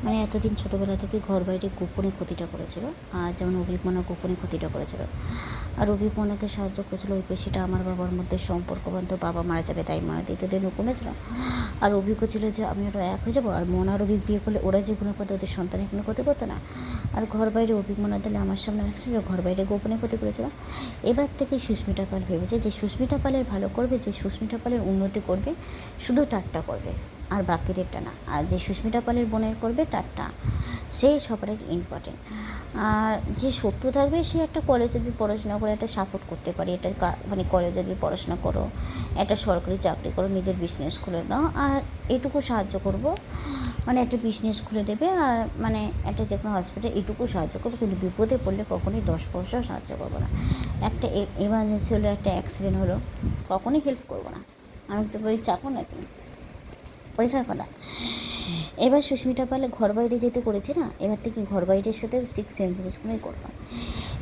মানে এতদিন ছোটোবেলা থেকে ঘর বাইরে গোপনে ক্ষতিটা করেছিল, যেমন অভিজ্ঞানা গোপনে ক্ষতিটা করেছিল। আর অভিজ্ঞানাকে সাহায্য করেছিল ওই পেশিটা আমার বাবার মধ্যে সম্পর্ক বান্ধব, বাবা মারা যাবে তাই মারা দিতে দিন কমেছিল। আর অভিজ্ঞ ছিল যে আমি ওরা এক হয়ে যাবো, আর মন আর অভিজ্ঞ বিয়ে করলে ওরা যে কোনো ক্ষতি, ওদের সন্তানের কোনো ক্ষতি করতো না। আর ঘর বাইরে অভিজ্ঞানা দিলে আমার সামনে রাখছিল, ঘর বাইরে গোপনে ক্ষতি করেছিল। এবার থেকে সুস্মিতা পাল ভেবেছে যে সুস্মিতা পালের ভালো করবে, যে সুস্মিতা পালের উন্নতি করবে, শুধু টাট্টা করবে আর বাকিদেরটা না। আর যে সুস্মিতা পালের বোনের করবে টাট্টা, সেই সবার আগে ইম্পর্টেন্ট। আর যে শত্রু থাকবে সে একটা কলেজে যদি পড়াশোনা করে একটা সাপোর্ট করতে পারি, এটা মানে কলেজে যদি পড়াশোনা করো, একটা সরকারি চাকরি করো, নিজের বিজনেস খুলে নাও, আর এটুকু সাহায্য করব, মানে একটা বিজনেস খুলে দেবে, আর মানে একটা যে কোনো হসপিটাল এটুকু সাহায্য করবো, কিন্তু বিপদে পড়লে কখনোই 10 পয়সাও সাহায্য করবো না। একটা এমার্জেন্সি হলো, একটা অ্যাক্সিডেন্ট হলো, কখনোই হেল্প করবো না। আমি তো বলি চাকো নাকি, পয়সার কথা। এবার সুস্মিতা পালে ঘর বাইরে যেতে করেছে না, এবার থেকে ঘর বাইরের সাথে 6 জিনিসগুলোই করবো।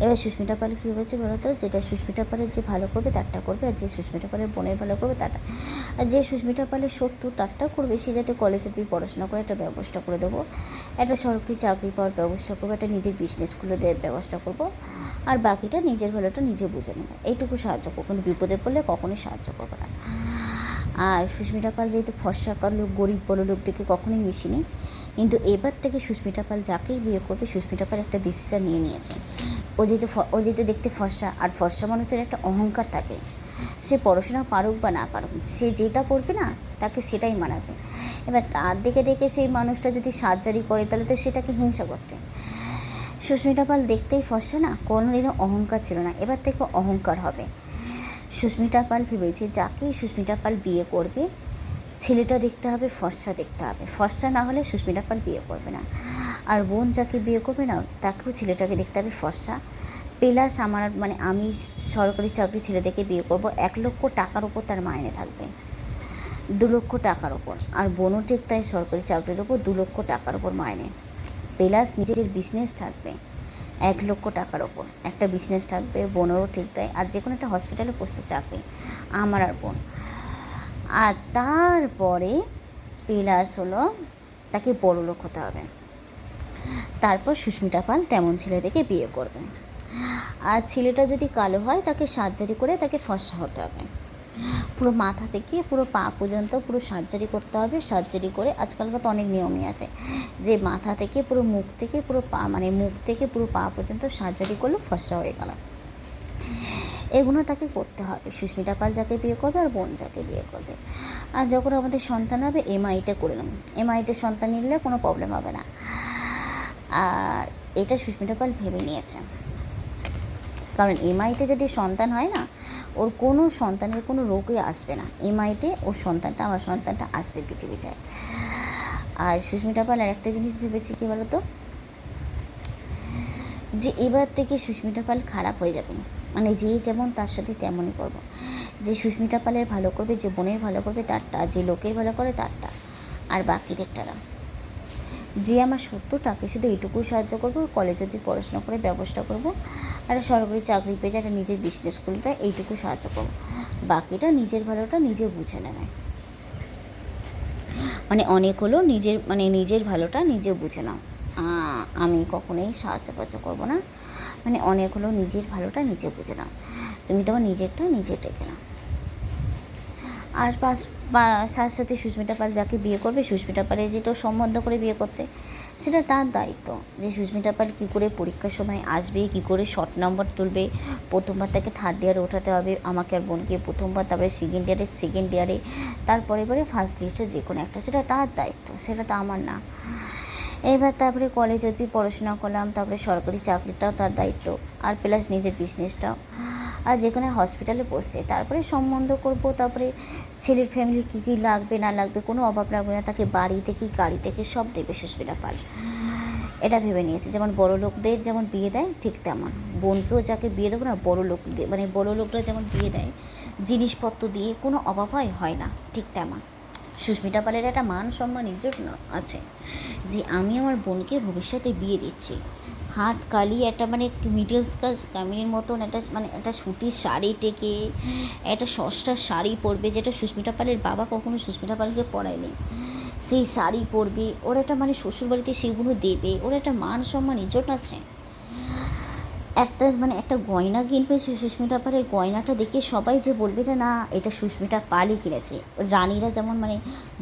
এবার সুস্মিতা পাল কী হয়েছে বলো তো, যেটা সুস্মিতা পালের যে ভালো করবে তারটা করবে, আর যে সুস্মিতা পালের বোনের ভালো করবে তারটা। আর যে সুস্মিতা পালের শত্রু তারটাও করবে, সে যাতে কলেজে তুই পড়াশোনা করে একটা ব্যবস্থা করে দেবো, একটা সরকারি চাকরি পাওয়ার ব্যবস্থা করবো, একটা নিজের বিজনেস খুলে দেওয়ার ব্যবস্থা করবো, আর বাকিটা নিজের ভালোটা নিজে বুঝে নেবে, এইটুকু সাহায্য করবো, কিন্তু বিপদে পড়লে কখনোই সাহায্য করবো না। আর সুস্মিতা পাল যেহেতু ফর্সাকার লোক, গরিব বড় লোক থেকে কখনোই মিশিনি, কিন্তু এবার থেকে সুস্মিতা পাল যাকেই বিয়ে করবে, সুস্মিতা পাল একটা ডিসিশন নিয়ে নিয়েছে। ও যেহেতু দেখতে ফর্সা, আর ফর্সা মানুষের একটা অহংকার থাকে, সে পড়াশোনা পারুক বা না পারুক, সে যেটা করবে না তাকে সেটাই মানাবে। এবার তার দিকে দেখে সেই মানুষটা যদি সার্জারি করে, তাহলে তো সেটাকে হিংসা করছে। সুস্মিতা পাল দেখতেই ফর্সা না, কোনোদিনও অহংকার ছিল না, এবার থেকে অহংকার হবে। সুস্মিতা পাল ভেবেছে যাকেই সুস্মিতা পাল বিয়ে করবে, ছেলেটা দেখতে হবে ফর্সা, দেখতে হবে ফর্সা, না হলে সুস্মিতা পাল বিয়ে করবে না। আর বোন যাকে বিয়ে করবে না, তাকেও ছেলেটাকে দেখতে হবে ফর্সা। প্লাস আমার মানে আমি সরকারি চাকরি ছেলেদেরকে বিয়ে করব, 1,00,000 টাকার ওপর তার মাইনে থাকবে, 2,00,000 টাকার ওপর। আর বোনও ঠিক তাই, সরকারি চাকরির ওপর 2,00,000 টাকার ওপর মাইনে, প্লাস নিজের বিজনেস থাকবে 1,00,000 টাকার ওপর, একটা বিজনেস থাকবে। বোনেরও ঠিক তাই, আর যে কোনো একটা হসপিটালে পোস্টে চাকরি আমার আর বোন। আর তারপরে প্লাস হলো তাকে বড়লোক হতে হবে, তারপর সুস্মিতা পাল তেমন ছেলে থেকে বিয়ে করবে। আর ছেলেটা যদি কালো হয়, তাকে সার্জারি করে তাকে ফর্সা হতে হবে, পুরো মাথা থেকে পুরো পা পর্যন্ত পুরো সার্জারি করতে হবে। সার্জারি করে, আজকালকার তো অনেক নিয়মই আছে যে মাথা থেকে পুরো মুখ থেকে পুরো পা, মানে মুখ থেকে পুরো পা পর্যন্ত সার্জারি করলে ফর্সা হয়ে গেল। এগুলো তাকে করতে হবে, সুস্মিতা পাল যাকে বিয়ে করবে আর বোন যাকে বিয়ে করবে। আর যখন আমাদের সন্তান হবে, এমআইটা করে নেব, এমআইতে সন্তান নিলে কোনো প্রবলেম হবে না। আর এটা সুস্মিতা পাল ভেবে নিয়েছে, কারণ এমআইতে যদি সন্তান হয় না, ওর কোনো সন্তানের কোনো রোগই আসবে না, এমআইতে ওর সন্তানটা, আমার সন্তানটা আসবে পৃথিবীটায়। আর সুস্মিতা পাল আর একটা জিনিস ভেবেছি কী বলো তো, যে এবার থেকে সুস্মিতা পাল খারাপ হয়ে যাবে, মানে যে যেমন তার সাথে তেমনই করবো। যে সুস্মিতা পালের ভালো করবে, যে বোনের ভালো করবে তারটা, যে লোকের ভালো করে তারটা, আর বাকিদেরটা না। যে আমার শত্রু তাকে শুধু এইটুকু সাহায্য করবো, কলেজে যদি পড়াশোনা করে ব্যবস্থা করবো, আর সরকারি চাকরি পেয়ে একটা নিজের বিজনেস খুলতে, এইটুকু সাহায্য করবো, বাকিটা নিজের ভালোটা নিজে বুঝে নেবে। মানে অনেক হলো নিজের, মানে নিজের ভালোটা নিজে বুঝে নাও, আমি কখনোই সাহায্য করবো না। মানে অনেক হলো নিজের ভালোটা নিজে বুঝে নাও, তুমি তোমার নিজেরটা নিজে টেকে নাও। আর সাথে সাথে সুস্মিতা পাল যাকে বিয়ে করবে, সুস্মিতা পালের যে তো সম্বন্ধ করে বিয়ে করছে, সেটা তার দায়িত্ব, যে সুস্মিতা পাল কী করে পরীক্ষার সময় আসবে, কী করে শর্ট নাম্বার তুলবে, প্রথমবার তাকে 3rd ইয়ারে ওঠাতে হবে, আমাকে আর বোনকে প্রথমবার, তারপরে সেকেন্ড ইয়ারে, তারপরে ফার্স্ট লিস্টে যে কোনো একটা, সেটা তার দায়িত্ব, সেটা তো আমার না। এবার তারপরে কলেজে যদি পড়াশোনা করলাম, তারপরে সরকারি চাকরিটাও তার দায়িত্ব, আর প্লাস নিজের বিজনেসটাও, আর যেখানে হসপিটালে বসতে, তারপরে সম্বন্ধ করব, তারপরে ছেলের ফ্যামিলি কী কী লাগবে না লাগবে, কোনো অভাব লাগবে না, তাকে বাড়ি থেকে গাড়ি থেকে সব দেবে সুস্মিতা পাল, এটা ভেবে নিয়েছে। যেমন বড় লোকদের যেমন বিয়ে দেয়, ঠিক তেমন বোনকেও যাকে বিয়ে দেবো না, বড় লোক দিয়ে, মানে বড় লোকরা যেমন বিয়ে দেয় জিনিসপত্র দিয়ে, কোনো অভাব হয় না, ঠিক তেমন সুস্মিতা পালের একটা মান সম্মান ইজ্জত আছে, যে আমি আমার বোনকে ভবিষ্যতে বিয়ে দিচ্ছি, হাত কালি একটা মানে মিডল ক্লাস ফ্যামিলির মতন একটা, মানে একটা সুতির শাড়ি টেকে একটা সস্তার শাড়ি পরবে, যেটা সুস্মিতা পালের বাবা কখনো সুস্মিতা পালকে পরায়নি, সেই শাড়ি পরবে, ওর একটা মানে শ্বশুরবাড়িতে সেগুলো দেবে, ওর একটা মান সম্মান ইজ্জত আছে। একটা মানে একটা গয়না কিনবে, সে সুস্মিতা পালের গয়নাটা দেখে সবাই যে বলবে যে না এটা সুস্মিতা পালই কিনেছে। রানীরা যেমন মানে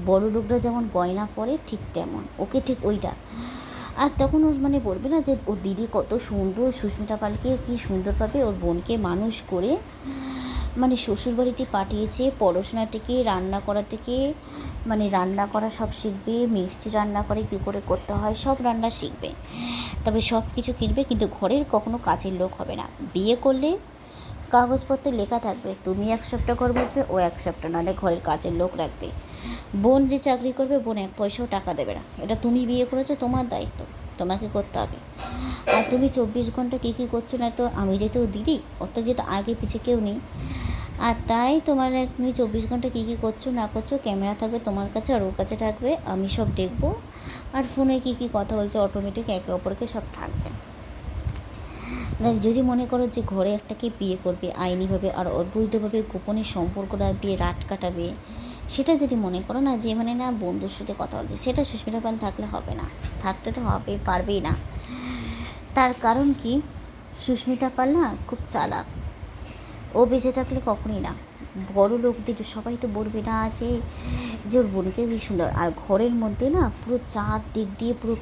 বড় লোকরা যেমন গয়না পরে ঠিক তেমন ওকে ঠিক ওইটা। আর তখন ওর মানে বলবে না যে ওর দিদি কত সুন্দর, সুস্মিতা পালকে কী সুন্দরভাবে ওর বোনকে মানুষ করে মানে শ্বশুরবাড়িতে পাঠিয়েছে, পড়াশোনা থেকে রান্না করা থেকে মানে রান্না করা সব শিখবে, মিষ্টি রান্না করে কী করে করতে হয় সব রান্না শিখবে। তবে সব কিছু কিনবে, কিন্তু ঘরের কখনো কাজের লোক হবে না। বিয়ে করলে কাগজপত্রে লেখা থাকবে তুমি 1 সপ্তাহ ঘর মুছবে, ও 1 সপ্তাহ, নাহলে ঘরের কাজের লোক রাখবে। বোন যে চাকরি করবে, বোন 1 পয়সাও টাকা দেবে না। এটা তুমি বিয়ে করেছো, তোমার দায়িত্ব, তোমাকে করতে হবে। আর তুমি 24 ঘন্টা কী কী করছো না, তো আমি যেহেতু দিদি, ওর তো যেটা আগে পিছে কেউ নেই। আর তাই তোমার তুমি 24 ঘন্টা কী কী করছো না করছো ক্যামেরা থাকবে তোমার কাছে, আর ওর কাছে থাকবে, আমি সব দেখবো। আর ফোনে কী কী কথা বলছে অটোমেটিক একে অপরকে সব থাকবে। যদি মনে করো যে ঘরে একটাকে বিয়ে করবে আইনিভাবে আর অবৈধভাবে গোপনে সম্পর্ক রাখবে, রাত কাটাবে, সেটা যদি মনে করো না যে মানে না বন্ধুর সাথে কথা বলছে, সেটা সুস্মিতা পাল থাকলে হবে না, থাকতে তো হবে পারবেই না। তার কারণ কি, সুস্মিতা পাল না খুব চালাক। ও বেঁচে থাকলে কখনই না, বড় লোকদের সবাই তো বলবে না যে ওর বোনকে কি সুন্দর, আর ঘরের মধ্যে না পুরো চার দিক দিয়ে পুরো